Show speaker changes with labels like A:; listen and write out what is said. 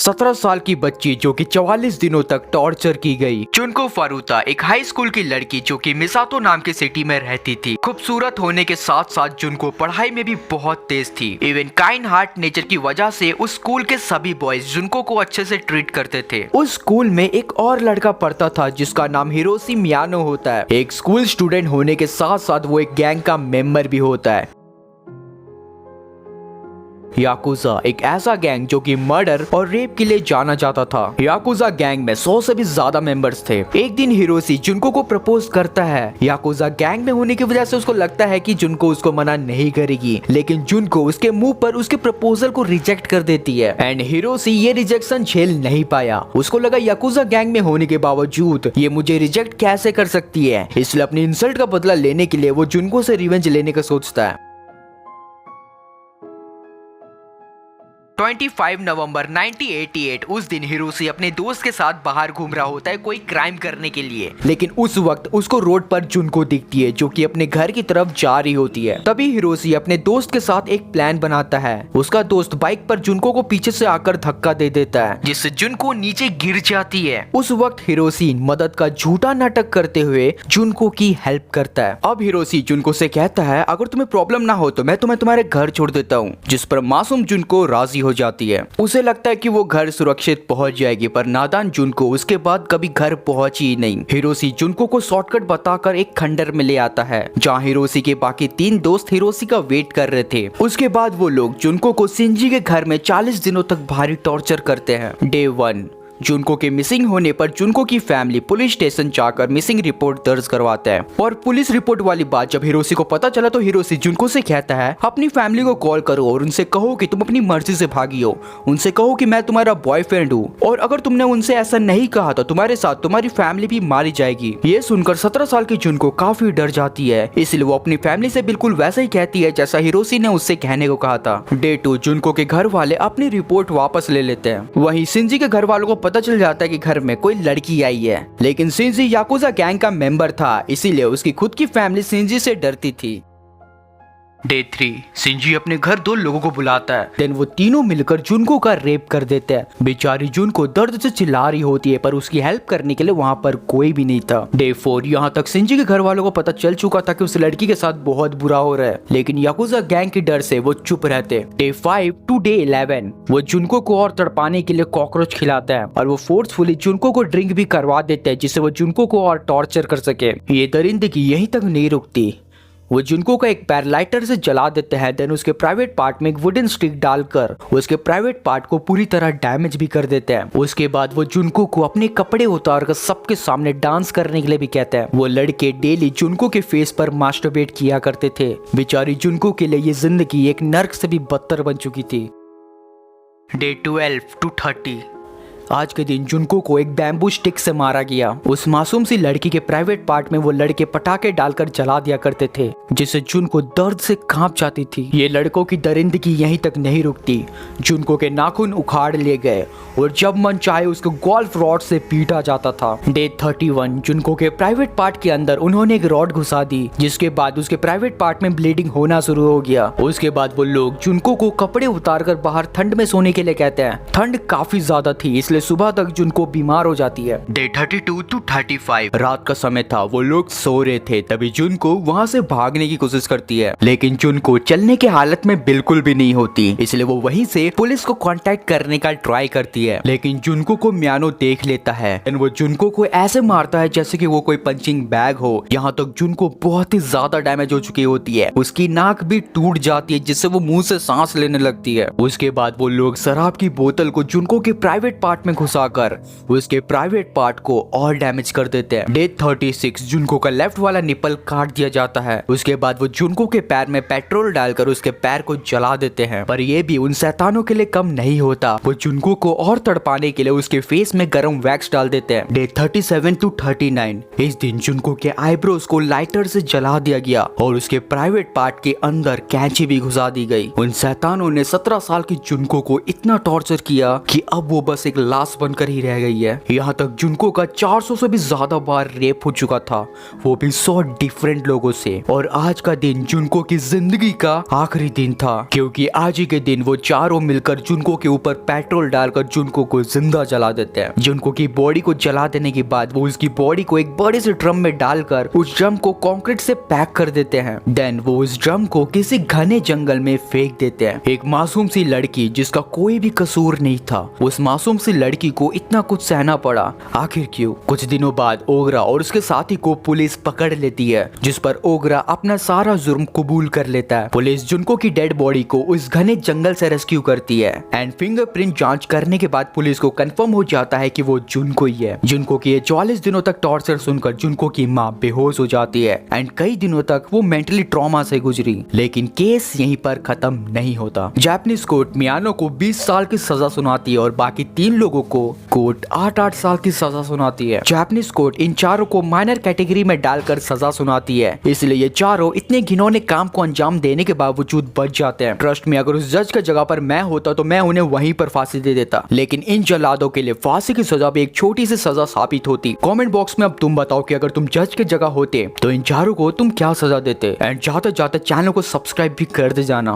A: 17 साल की बच्ची जो कि 44 दिनों तक टॉर्चर की गई। जुनको फरूता एक हाई स्कूल की लड़की जो कि मिसातो नाम की सिटी में रहती थी। खूबसूरत होने के साथ साथ जुनको पढ़ाई में भी बहुत तेज थी। इवन काइंड हार्ट नेचर की वजह से उस स्कूल के सभी बॉयज जुनको को अच्छे से ट्रीट करते थे। उस स्कूल में एक और लड़का पढ़ता था जिसका नाम हिरोशी मियानो होता है। एक स्कूल स्टूडेंट होने के साथ साथ वो एक गैंग का मेंबर भी होता है। याकुजा एक ऐसा गैंग जो कि मर्डर और रेप के लिए जाना जाता था। याकुजा गैंग में 100 से भी ज्यादा मेंबर्स थे। एक दिन हिरोशी जुनको को प्रपोज करता है। याकुजा गैंग में होने की वजह से उसको लगता है कि जुनको उसको मना नहीं करेगी, लेकिन जुनको उसके मुंह पर उसके प्रपोजल को रिजेक्ट कर देती है। एंड हिरोशी ये रिजेक्शन झेल नहीं पाया। उसको लगा याकुजा गैंग में होने के बावजूद ये मुझे रिजेक्ट कैसे कर सकती है, इसलिए अपनी इंसल्ट का बदला लेने के लिए वो जुनको से रिवेंज लेने का सोचता है। 25 नवंबर 1988 उस दिन हिरोशी अपने दोस्त के साथ बाहर घूम रहा होता है कोई क्राइम करने के लिए, लेकिन उस वक्त उसको रोड पर जुनको दिखती है जो कि अपने घर की तरफ जा रही होती है। तभी हिरोशी अपने दोस्त के साथ एक प्लान बनाता है। उसका दोस्त बाइक पर जुनको को पीछे से आकर धक्का दे देता है जिससे जुनको नीचे गिर जाती है। उस वक्त हिरोशी मदद का झूठा नाटक करते हुए जुनको की हेल्प करता है। अब हिरोशी जुनको से कहता है अगर तुम्हें प्रॉब्लम ना हो तो मैं तुम्हें तुम्हारे घर छोड़ देता हूँ, जिस पर मासूम जुनको राजी हो जाती है। उसे लगता है कि वो घर सुरक्षित पहुंच जाएगी, पर नादान जुनको उसके बाद कभी घर पहुंची ही नहीं। हिरोशी जुनको को शॉर्टकट बताकर एक खंडर में ले आता है जहां हिरोशी के बाकी 3 दोस्त हिरोशी का वेट कर रहे थे। उसके बाद वो लोग जुनको को शिंजी के घर में 40 दिनों तक भारी टॉर्चर करते हैं। डे 1 जुनको के मिसिंग होने पर जुनको की फैमिली पुलिस स्टेशन जाकर मिसिंग रिपोर्ट दर्ज करवाता है। और पुलिस रिपोर्ट वाली बात जब हिरोशी को पता चला तो हिरोशी जुनको से कहता है अपनी फैमिली को कॉल करो और उनसे कहो कि तुम अपनी मर्जी से भागी हो। उनसे कहो कि मैं तुम्हारा बॉयफ्रेंड हूँ और अगर तुमने उनसे ऐसा नहीं कहा तो तुम्हारे साथ तुम्हारी फैमिली भी मारी जाएगी। ये सुनकर 17 साल की जुनको काफी डर जाती है, इसलिए वो अपनी फैमिली से बिल्कुल वैसा ही कहती है जैसा हिरोशी ने उससे कहने को कहा था। डे 2 जुनको के घर वाले अपनी रिपोर्ट वापस ले लेते हैं। वहीं शिंजी के घर वालों को पता चल जाता है कि घर में कोई लड़की आई है, लेकिन शिंजी याकुजा गैंग का मेंबर था, इसीलिए उसकी खुद की फैमिली शिंजी से डरती थी। डे 3 शिंजी अपने घर 2 लोगों को बुलाता है। देन वो तीनों मिलकर जुनको का रेप कर देते हैं। बेचारी जुनको दर्द से चिल्ला रही होती है पर उसकी हेल्प करने के लिए वहाँ पर कोई भी नहीं था। डे 4 यहाँ तक शिंजी के घर वालों को पता चल चुका था कि उस लड़की के साथ बहुत बुरा हो रहा है, लेकिन याकुजा गैंग के डर से वो चुप रहते। डे 5 टू डे 11 वो जुनको को और तड़पाने के लिए कॉकरोच खिलाता है और वो फोर्सफुली जुनको को ड्रिंक भी करवा देते हैं जिससे वो जुनको को और टॉर्चर कर सके। ये दरिंदगी यहीं तक नहीं रुकती, वो जुनको का एक पैर लाइटर से जला देते हैं। देन उसके प्राइवेट पार्ट में एक वुडन स्टिक डालकर उसके प्राइवेट पार्ट को पूरी तरह डैमेज भी कर देते हैं। उसके बाद वो जुनको को अपने कपड़े उतारकर सबके सामने डांस करने के लिए भी कहते हैं। वो लड़के डेली जुनको के फेस पर मास्टरबेट किया करते थे। बेचारी जुनको के लिए ये जिंदगी एक नर्क से भी बदतर बन चुकी थी। डे 12 टू 30 आज के दिन जुनको को एक बैम्बू स्टिक से मारा गया। उस मासूम सी लड़की के प्राइवेट पार्ट में वो लड़के पटाखे डालकर जला दिया करते थे जिससे जुनको दर्द से कांप जाती थी। ये लड़कों की दरिंदगी यहीं तक नहीं रुकती, जुनको के नाखून उखाड़ लिए गए और जब मन चाहे उसको गोल्फ रॉड से पीटा जाता था। डे 31 जुनको के प्राइवेट पार्ट के अंदर उन्होंने एक रॉड घुसा दी जिसके बाद उसके प्राइवेट पार्ट में ब्लीडिंग होना शुरू हो गया। उसके बाद वो लोग जुनको को कपड़े उतारकर बाहर ठंड में सोने के लिए कहते हैं। ठंड काफी ज्यादा थी इसलिए सुबह तक जुनको बीमार हो जाती है। डे 32 टू 35 रात का समय था, वो लोग सो रहे थे तभी जुनको वहाँ से भागने की कोशिश करती है, लेकिन जुनको चलने की हालत में बिल्कुल भी नहीं होती, इसलिए वो वहीं से पुलिस को कांटेक्ट करने का ट्राई करती है। लेकिन जुनको को मियानो देख लेता है। वो जुनको को ऐसे मारता है जैसे कि वो कोई पंचिंग बैग हो। यहाँ तक जुनको बहुत ही ज्यादा डैमेज हो चुकी होती है, उसकी नाक भी टूट जाती है जिससे वो मुंह से सांस लेने लगती है। उसके बाद वो लोग शराब की बोतल को जुनको के प्राइवेट पार्ट में घुसाकर उसके प्राइवेट पार्ट को और डैमेज कर देते हैं। डे 36 जुनको का लेफ्ट वाला निपल काट दिया जाता है। उसके बाद वो जुनको के पैर में पेट्रोल डालकर उसके पैर को जला देते हैं, पर ये भी उन शैतानों के लिए कम नहीं होता। वो जुनको को और तड़पाने के लिए उसके फेस में गर्म वैक्स डाल देते हैं। डे 37 टू 39 इस दिन जुनको के आईब्रोज को लाइटर से जला दिया गया और उसके प्राइवेट पार्ट के अंदर कैंची भी घुसा दी गई। उन शैतानों ने 17 साल की जुनको को इतना टॉर्चर किया कि अब वो बस एक लाश बनकर ही रह गई है। यहाँ तक जुनको का 400 से भी ज्यादा बार रेप हो चुका था, वो भी 100 डिफरेंट लोगों से। और आज का दिन जुनको की जिंदगी का आखिरी दिन था, क्योंकि आज ही के दिन वो चारों मिलकर जुनको के ऊपर पेट्रोल डालकर जुनको को जिंदा जला देते हैं। जुनको की बॉडी को जला देने के बाद वो उसकी बॉडी को एक बड़े से ड्रम में डालकर उस ड्रम को कंक्रीट से पैक कर देते हैं। देन वो उस ड्रम को किसी घने जंगल में फेंक देते हैं। एक मासूम सी लड़की जिसका कोई भी कसूर नहीं था, उस मासूम सी लड़की को इतना कुछ सहना पड़ा, आखिर क्यों? कुछ दिनों बाद ओगरा और उसके साथी को पुलिस पकड़ लेती है, जिस पर ओगरा अपना सारा जुर्म कबूल कर लेता है। पुलिस जुनको की डेड बॉडी को उस घने जंगल से रेस्क्यू करती है एंड फिंगरप्रिंट जांच करने के बाद पुलिस को कंफर्म हो जाता है कि वो जुनको ही है। जुनको की 44 दिनों तक टॉर्चर सुनकर जुनको की माँ बेहोश हो जाती है एंड कई दिनों तक वो मेंटली ट्रॉमा से गुजरी। लेकिन केस यहीं पर खत्म नहीं होता। जापानीज कोर्ट मियानो को 20 साल की सजा सुनाती है और बाकी 3 लोगों को कोर्ट 8-8 साल की सजा सुनाती है। जापानीज कोर्ट इन चारों को माइनर कैटेगरी में डालकर सजा सुनाती है, इसलिए ये चारों इतने घिनौने काम को अंजाम देने के बावजूद बच जाते हैं। ट्रस्ट में अगर उस जज की जगह पर मैं होता तो मैं उन्हें वहीं पर फांसी दे देता, लेकिन इन जल्लादों के लिए फांसी की सजा भी एक छोटी सी सजा साबित होती। कमेंट बॉक्स में अब तुम बताओ कि अगर तुम जज की जगह होते तो इन चारों को तुम क्या सजा देते। एंड जाते जाते चैनल को सब्सक्राइब भी कर दे जाना।